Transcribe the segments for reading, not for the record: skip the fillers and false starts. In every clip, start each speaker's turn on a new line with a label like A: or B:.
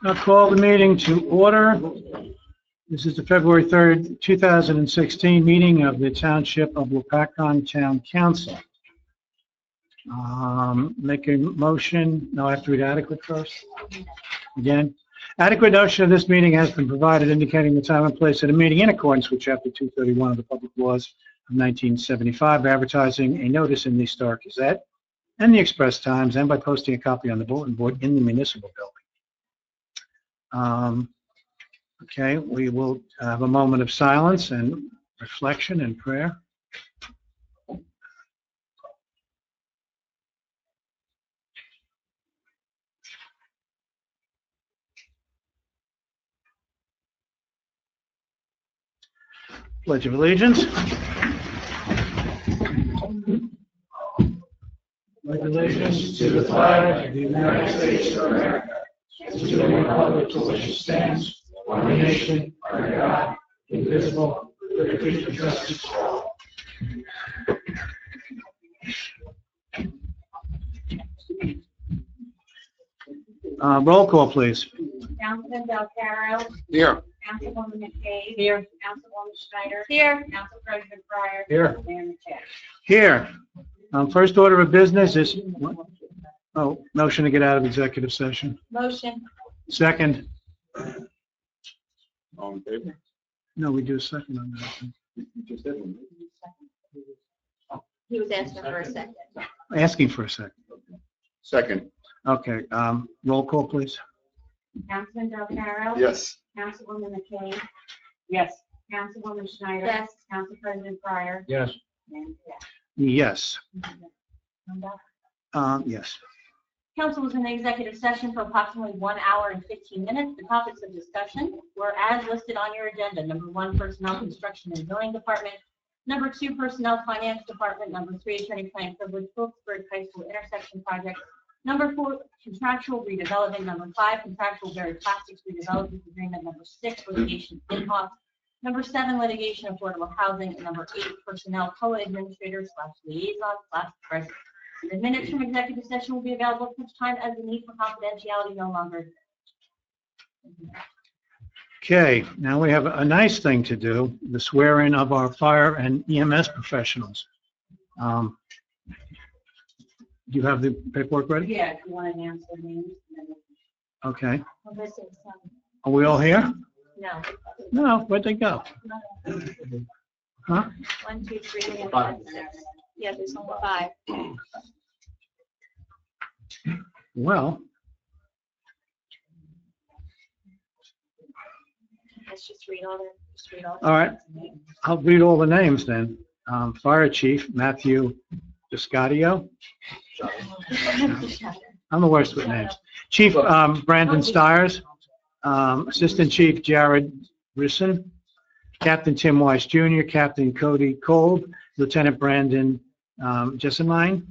A: I'll call the meeting to order. This is the February 3rd, 2016 meeting of the Township of Lopatcong Town Council. Make a motion. No, I have to read adequate first. Again, adequate notion of this meeting has been provided indicating the time and place of the meeting in accordance with Chapter 231 of the Public Laws of 1975, advertising a notice in the Star Gazette and the Express Times, and by posting a copy on the bulletin board in the municipal building. Okay, we will have a moment of silence and reflection and prayer. Pledge of Allegiance. Pledge allegiance to the flag of the United States of America, to the republic for which it stands, one nation, under God, indivisible, with liberty and justice for all. Roll call, please.
B: Councilman Delcaro.
A: Here.
B: Councilwoman McCabe.
A: Here.
B: Councilwoman Schneider.
C: Here.
B: Council President Pryor.
A: Here.
B: Mayor Michelle.
A: Here. First order of business is, motion to get out of executive session.
C: Motion.
A: Second.
D: All in favor?
A: No, we do a second on that.
D: You just did one.
C: He was asking for a second.
A: Asking for a second.
D: Second.
A: Okay, roll call, please.
B: Councilman Delcaro.
D: Yes.
B: Councilwoman McCabe.
C: Yes.
B: Councilwoman Schneider.
C: Yes.
B: Council President Pryor.
A: Yes.
B: Mayor Michelle.
A: Yes. Yes.
C: Council was in the executive session for approximately 1 hour and 15 minutes. The topics of discussion were as listed on your agenda. Number 1, Personnel, Construction, and Zoning Department. Number 2, Personnel, Finance Department. Number 3, Attorney-Client Privilege, Phillipsburg High School Intersection Project. Number 4, Contractual Redevelopment. Number 5, Contractual Berry Plastics Redevelopment Agreement. Number 6, Litigation in-house. Number 7, Litigation Affordable Housing. And number 8, Personnel Co-Administrator/Liaison/President. The minutes from executive session will be available at such time as the need for confidentiality no longer exists.
A: Okay, now we have a nice thing to do, the swearing of our fire and EMS professionals. Do you have the paperwork ready?
B: Yeah, if you want to announce their names.
A: Okay.
C: Well, this is,
A: Are we all here?
C: no.
A: No, where'd they go? Huh?
C: 1, 2, 3, and
D: 5.
C: 5. Yeah, there's only 5.
A: Well,
C: Let's just read all the.
A: all right. I'll read all the names then. Fire Chief Matthew Descadio. I'm the worst with names. Chief Brandon Stiers. Assistant Chief Jared Risson. Captain Tim Weiss Jr., Captain Cody Kolb, Lieutenant Brandon Jessamine,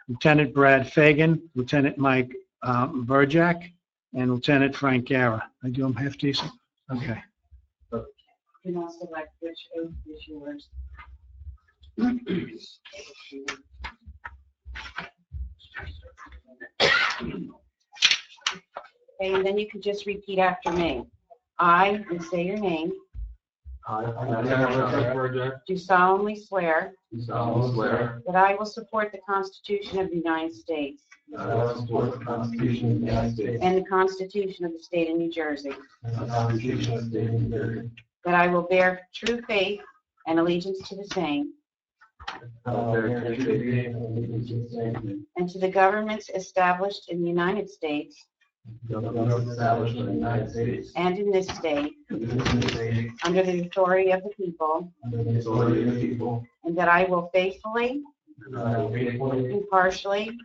A: Lieutenant Brad Fagan, Lieutenant Mike Burjack, and Lieutenant Frank Guerra. I do them half decent? Okay.
B: You can also select which oath is yours. Okay, and then you can just repeat after me. I, and say your name, do solemnly swear that I will support the Constitution of the United States and the Constitution of the State of New Jersey, that I will bear true faith and allegiance to the same and to the governments established in the United States and in this state under the authority of the people, and that I will faithfully, impartially,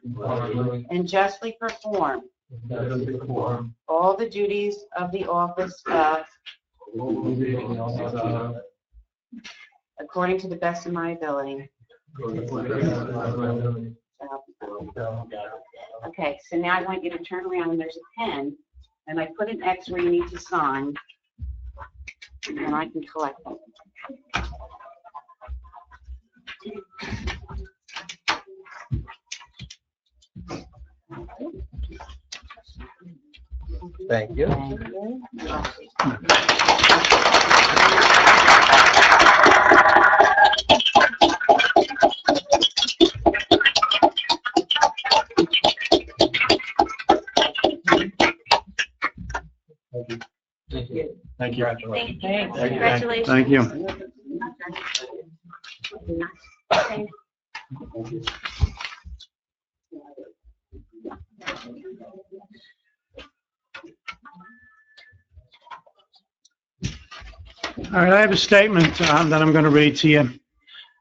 B: and justly perform all the duties of the office of, according to the best of my ability. Okay, so now I want you to turn around and there's a pen, and I put an X where you need to sign, and I can collect them.
E: Thank you.
A: Thank you.
C: Thank you.
B: Congratulations.
A: Thank you. All right, I have a statement that I'm going to read to you.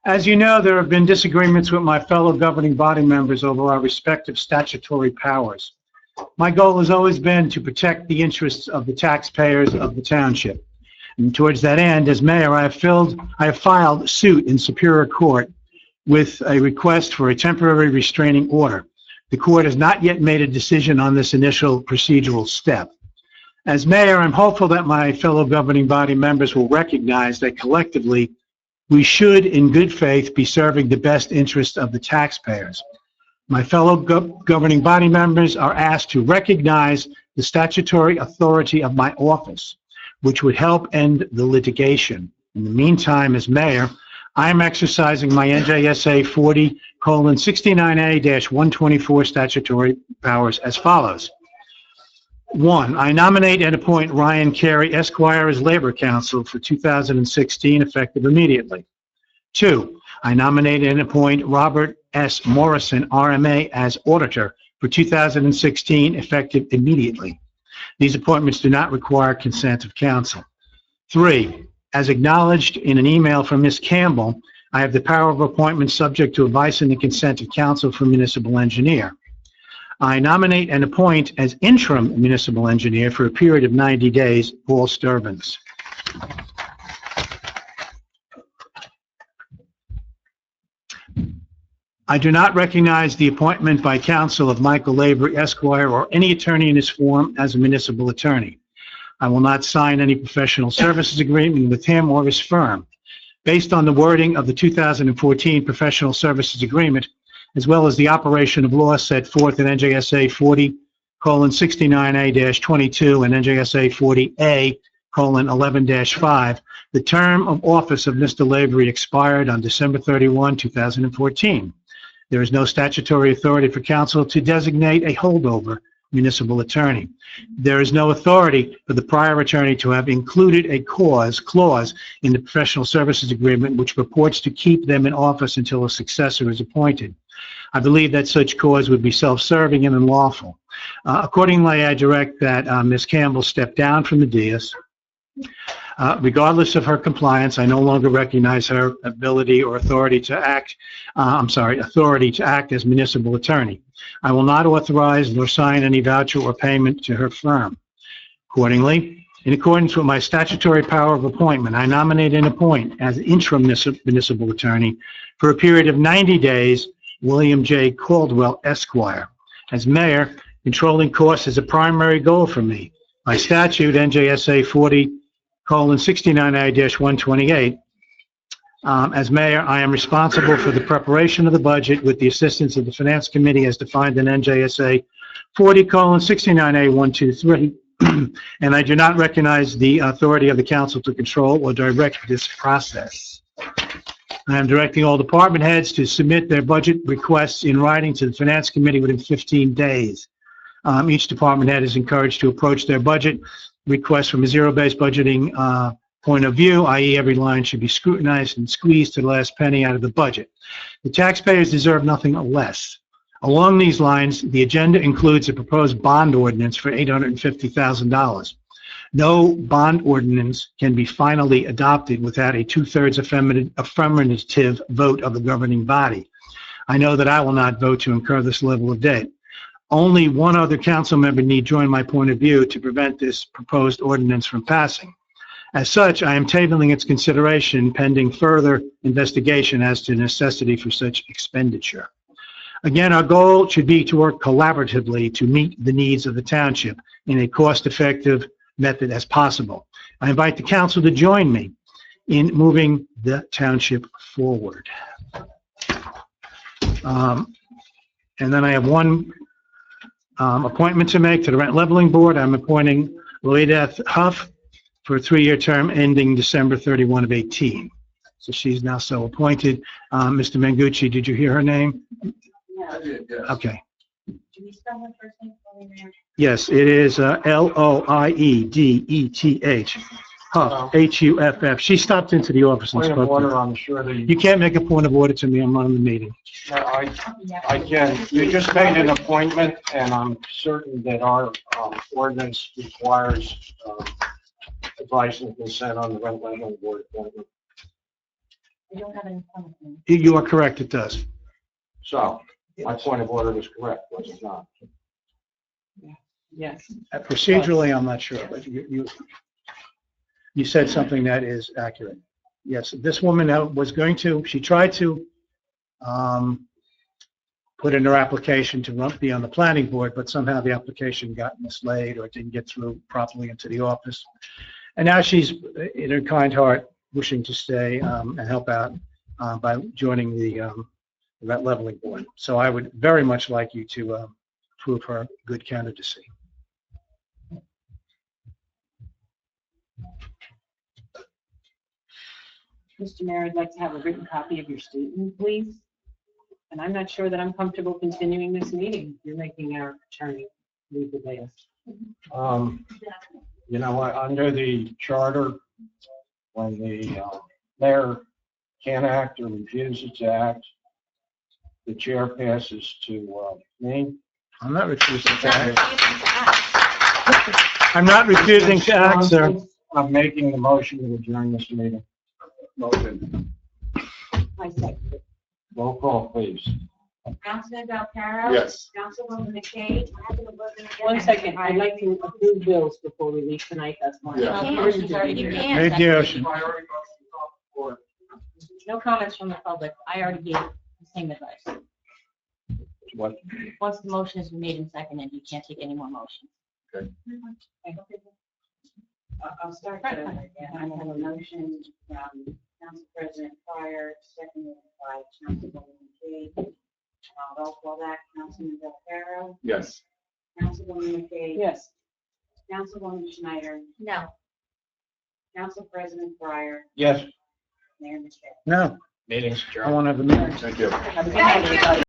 A: As you know, there have been disagreements with my fellow governing body members over our respective statutory powers. My goal has always been to protect the interests of the taxpayers of the township. And towards that end, as mayor, I have filed suit in Superior Court with a request for a temporary restraining order. The court has not yet made a decision on this initial procedural step. As mayor, I'm hopeful that my fellow governing body members will recognize that collectively we should, in good faith, be serving the best interests of the taxpayers. My fellow governing body members are asked to recognize the statutory authority of my office, which would help end the litigation. In the meantime, as mayor, I am exercising my NJSA 40:69A-124 statutory powers as follows. 1, I nominate and appoint Ryan Carey, Esquire, as Labor Counsel for 2016, effective immediately. 2, I nominate and appoint Robert S. Morrison, RMA, as Auditor for 2016, effective immediately. These appointments do not require consent of council. 3, as acknowledged in an email from Ms. Campbell, I have the power of appointment subject to advice and the consent of council for municipal engineer. I nominate and appoint as interim municipal engineer for a period of 90 days, Paul Sturbins. I do not recognize the appointment by council of Michael Lavery, Esquire, or any attorney in his form as a municipal attorney. I will not sign any professional services agreement with him or his firm. Based on the wording of the 2014 professional services agreement, as well as the operation of law set forth in NJSA 40:69A-22 and NJSA 40A:11-5, the term of office of Mr. Lavery expired on December 31, 2014. There is no statutory authority for council to designate a holdover municipal attorney. There is no authority for the prior attorney to have included a clause in the professional services agreement which purports to keep them in office until a successor is appointed. I believe that such clause would be self-serving and unlawful. Accordingly, I direct that Ms. Campbell step down from the dais. Regardless of her compliance, I no longer recognize her ability or authority to act as municipal attorney. I will not authorize nor sign any voucher or payment to her firm. Accordingly, in accordance with my statutory power of appointment, I nominate and appoint as interim municipal attorney for a period of 90 days, William J. Caldwell, Esquire. As mayor, controlling costs is a primary goal for me. By statute, NJSA 40:69A-128, as mayor, I am responsible for the preparation of the budget with the assistance of the Finance Committee as defined in NJSA 40:69A-123, and I do not recognize the authority of the council to control or direct this process. I am directing all department heads to submit their budget requests in writing to the Finance Committee within 15 days. Each department head is encouraged to approach their budget requests from a zero-based budgeting point of view, i.e. every line should be scrutinized and squeezed to the last penny out of the budget. The taxpayers deserve nothing less. Along these lines, the agenda includes a proposed bond ordinance for $850,000. No bond ordinance can be finally adopted without a two-thirds affirmative vote of the governing body. I know that I will not vote to incur this level of debt. Only one other council member need join my point of view to prevent this proposed ordinance from passing. As such, I am tabling its consideration pending further investigation as to the necessity for such expenditure. Again, our goal should be to work collaboratively to meet the needs of the township in a cost-effective method as possible. I invite the council to join me in moving the township forward. And then I have one appointment to make to the Rent Leveling Board. I'm appointing Lloydeth Huff for a 3-year term ending December 31 of 18. So she's now so appointed. Mr. Mengucci, did you hear her name?
D: I did, yes.
A: Okay.
C: Do you spell her first name for me, Mayor?
A: Yes, it is Loiedeth. Huff, Huff. She stopped into the office and
E: Point of
A: spoke to
E: order,
A: me.
E: I'm sure that
A: You can't make a point of order to me. I'm running the meeting.
E: I can, you just made an appointment, and I'm certain that our ordinance requires advice and consent on the rent leveling board appointment.
C: I don't have any comment.
A: You are correct, it does.
E: So, my point of order was correct, was it not?
B: Yes.
A: Procedurally, I'm not sure, but you said something that is accurate. Yes, this woman she tried to put in her application to be on the planning board, but somehow the application got mislaid or didn't get through properly into the office. And now she's, in her kind heart, wishing to stay and help out by joining the Rent Leveling Board. So I would very much like you to prove her good candidacy.
B: Mr. Mayor, I'd like to have a written copy of your statement, please. And I'm not sure that I'm comfortable continuing this meeting. You're making our attorney leave the dais.
E: You know what, under the charter, when the mayor can't act or refuses to act, the chair passes to me.
A: I'm not refusing to act. I'm not refusing to act, sir.
E: I'm making the motion to adjourn this meeting.
D: Motion.
B: I second it.
E: Roll call, please.
C: Councilman Valcarro?
D: Yes.
C: Councilwoman McKay?
B: 1 second, I'd like to approve bills before we leave tonight, that's one.
D: Yeah.
C: You can.
A: Make the motion.
C: No comments from the public. I already gave the same advice.
E: What?
C: Once the motion has been made and seconded, you can't take any more motions.
B: I'll start. I have a motion from Council President Pryor, seconded by Councilwoman McKay. Roll call that, Councilman Valcarro,
D: Yes.
B: Councilwoman McKay. Yes. Councilwoman Schneider,
C: No.
B: Council President Pryor,
E: Yes.
B: Mayor McKay.
A: No,
E: Meeting's
A: I
E: adjourned.
A: want to have a meeting.
D: Thank you.
B: Have a good night, everybody.